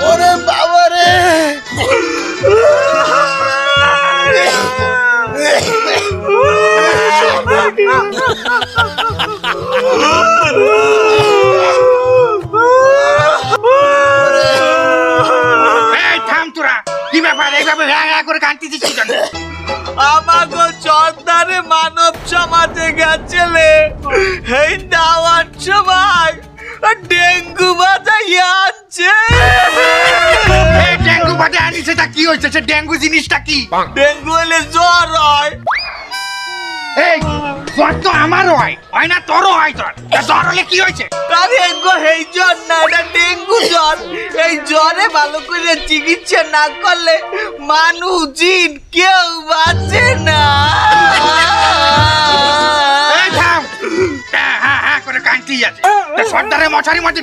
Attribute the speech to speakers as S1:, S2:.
S1: ওরে বাবা রে,
S2: থাম তোরা, কি ব্যাপার এইভাবে করে কাঁদতেছিস কি জন্য?
S3: আমাগো চন্দারে মানব সমাজে গেছিলে এই দাওয়ার সময় ডেঙ্গু বাজাইয়া আনছে।
S2: ডেঙ্গু বাজে আনি, সেটা কি হয়েছে? সে ডেঙ্গু জিনিসটা কি?
S3: ডেঙ্গু হলে জ্বর হয়।
S2: এই জ্বর তো আমারও হয় না? তোরও হয় জ্বর? জ্বর হলে কি হয়েছে?
S3: আরে গো এই জ্বর না, এটা ডেঙ্গু জ্বর। এই জ্বরে ভালো করে চিকিৎসা না করলে মানুষ জিন কেউ বাঁচে না।
S2: এই থাম, হ্যাঁ করে কাঁদতেই আছে। সর্দারের মশারির মধ্যে